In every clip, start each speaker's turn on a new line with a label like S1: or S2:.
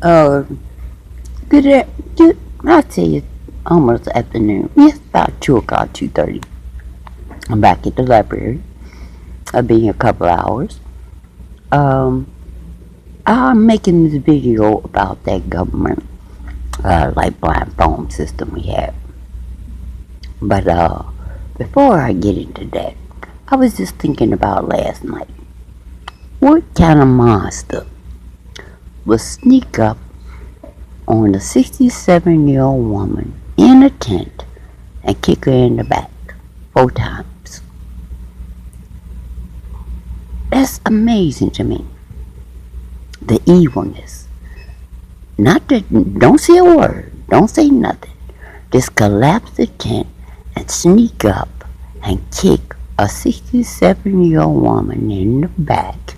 S1: Uh, good, I'd say it's almost afternoon. Yes, about 2 o'clock, 2:30. I'm back at the library. I've been here a couple hours. Um, I'm making this video about that government, lifeline phone system we have. But, before I get into that, I was just thinking about last night. What kind of monster would sneak up on a 67-year-old woman in a tent and kick her in the back 4 times? That's amazing to me. The evilness. Not that, don't say a word, don't say nothing. Just collapse the tent and sneak up and kick a 67-year-old woman in the back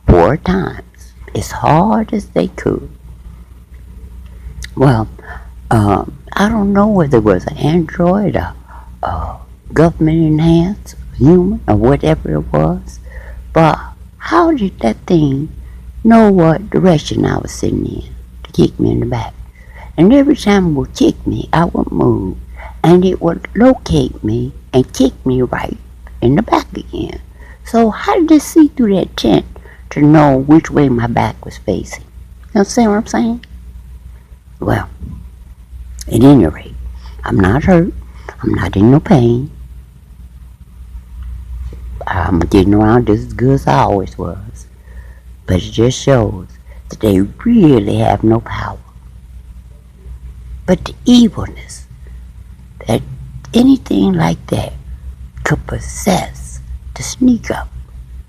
S1: 4 times as hard as they could. Well, I don't know whether it was an android or government enhanced human or whatever it was, but how did that thing know what direction I was sitting in to kick me in the back? And every time it would kick me, I would move, and it would locate me and kick me right in the back again. So how did it see through that tent to know which way my back was facing? You understand what I'm saying? Well, at any rate, I'm not hurt. I'm not in no pain. I'm getting around just as good as I always was. But it just shows that they really have no power. But the evilness that anything like that could possess to sneak up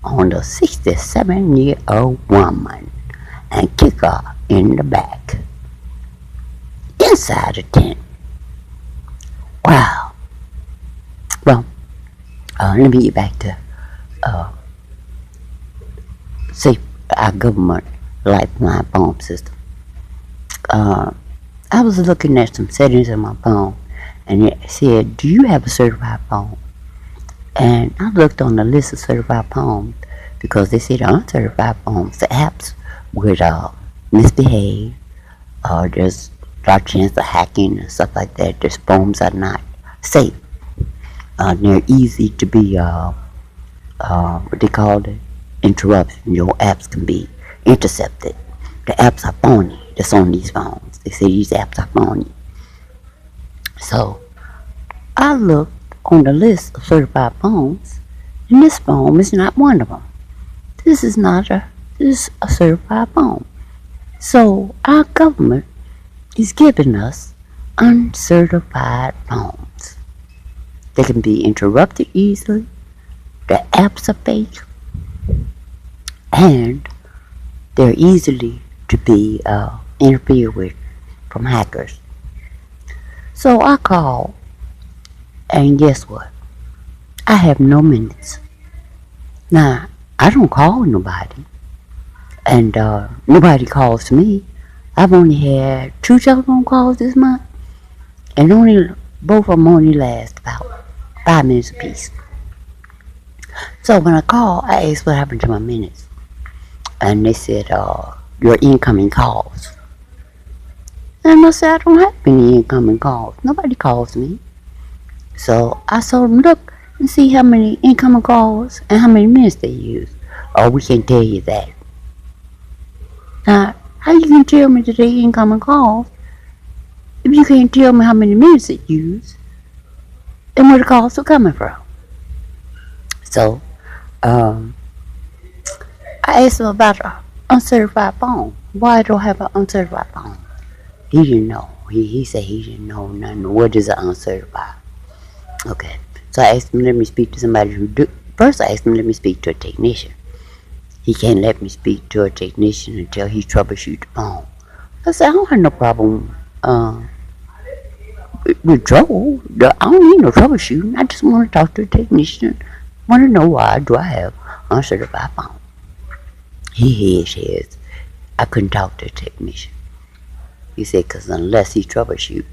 S1: on a 67-year-old woman and kick her in the back inside the tent. Wow. Well, let me get back to say our government lifeline phone system. I was looking at some settings on my phone, and it said, "Do you have a certified phone?" And I looked on the list of certified phones because they said uncertified phones, the apps would misbehave. There's a lot of chance of hacking and stuff like that. These phones are not safe. They're easy to be what they call it, interruption. Your apps can be intercepted. The apps are phony that's on these phones. They say these apps are phony. So I looked on the list of certified phones, and this phone is not one of them. This is a certified phone. So our government is giving us uncertified phones. They can be interrupted easily. The apps are fake, and they're easily to be interfered with from hackers. So I called, and guess what? I have no minutes. Now, I don't call nobody, and nobody calls me. I've only had 2 telephone calls this month, and both of them only last about 5 minutes apiece. So when I called, I asked what happened to my minutes, and they said, your incoming calls. And I said, I don't have any incoming calls. Nobody calls me. So I told them, look and see how many incoming calls and how many minutes they use. Oh, we can't tell you that. Now, how you can tell me that they incoming calls if you can't tell me how many minutes it used and where the calls are coming from? So, I asked him about an uncertified phone. Why do I have an uncertified phone? He didn't know. He said he didn't know nothing. What is an uncertified? Okay. So I asked him, let me speak to somebody who do. First, I asked him, let me speak to a technician. He can't let me speak to a technician until he troubleshoots the phone. I said, I don't have no problem with trouble. I don't need no troubleshooting. I just want to talk to a technician. Want to know why do I have uncertified phone? He says, I couldn't talk to a technician. He said, because unless he troubleshoot,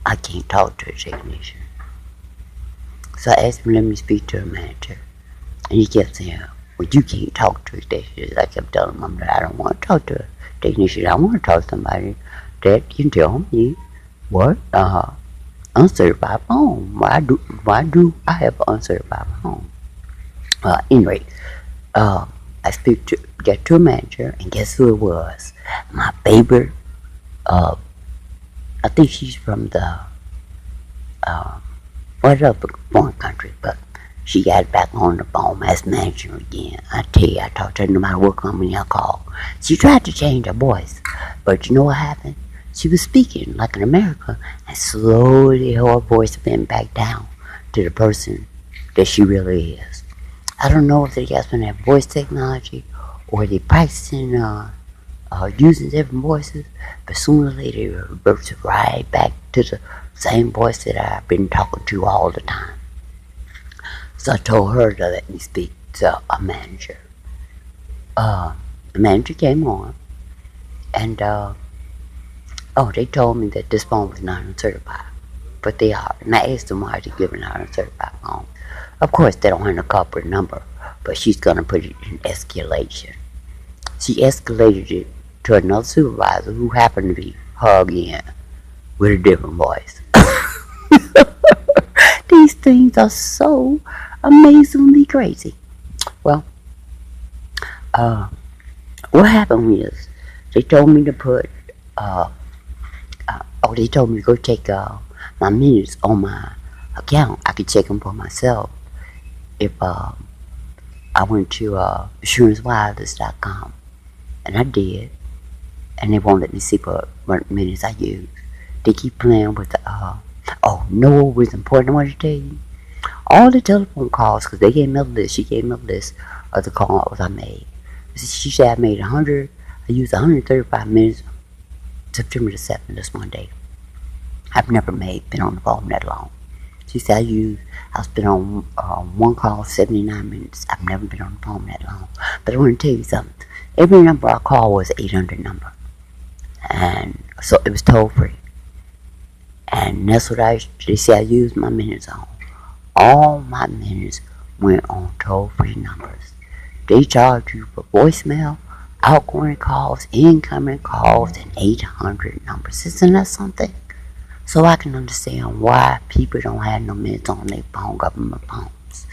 S1: I can't talk to a technician. So I asked him, let me speak to a manager. And he kept saying, well, you can't talk to a technician. I kept telling him that I don't want to talk to a technician. I want to talk to somebody that can tell me what uncertified phone. Why do I have an uncertified phone? Anyway, I get to a manager, and guess who it was? My favorite. Uh, I think she's from the whatever foreign country, but she got back on the phone as manager again. I tell you, I talked to her no matter what company I called. She tried to change her voice, but you know what happened? She was speaking like an American, and slowly her voice went back down to the person that she really is. I don't know if they got some of that voice technology or they practicing using different voices, but sooner or later it reverts right back to the same voice that I've been talking to all the time. So I told her to let me speak to a manager. The manager came on, and they told me that this phone was not uncertified, but they are. And I asked them why they're giving out uncertified phone. Of course, they don't have a corporate number, but she's gonna put it in escalation. She escalated it to another supervisor who happened to be her again with a different voice. These things are so amazingly crazy. Well, what happened was they told me to put, they told me to go check my minutes on my account. I could check them for myself if I went to AssuranceWireless.com, and I did, and they won't let me see what minutes I use. They keep playing with the, no, what was important I wanted to tell you? All the telephone calls, because they gave me a list, she gave me a list of the calls I made. She said I used 135 minutes September the 7th, this one day. I've never been on the phone that long. She said I've been on one call 79 minutes. I've never been on the phone that long. But I want to tell you something. Every number I called was an 800 number. And so it was toll free. And that's what they say I used my minutes on. All my minutes went on toll free numbers. They charge you for voicemail, outgoing calls, incoming calls, and 800 numbers. Isn't that something? So I can understand why people don't have no minutes on their phone, government phones.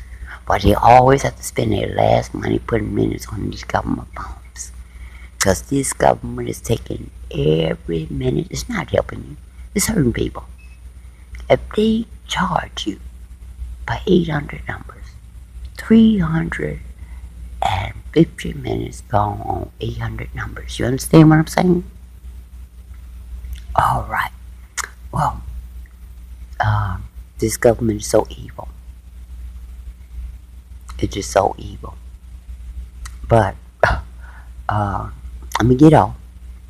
S1: Why they always have to spend their last money putting minutes on these government phones. Because this government is taking every minute. It's not helping you. It's hurting people. If they charge you for 800 numbers, 350 minutes gone on 800 numbers. You understand what I'm saying? All right. Well, this government is so evil. It's just so evil. But I'm gonna get off.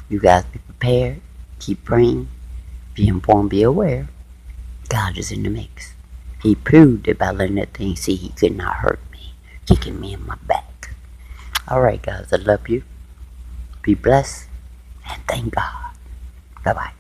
S1: You guys be prepared. Keep praying. Be informed. Be aware. God is in the mix. He proved it by letting that thing see he could not hurt me, kicking me in my back. All right, guys. I love you. Be blessed, and thank God. Bye bye.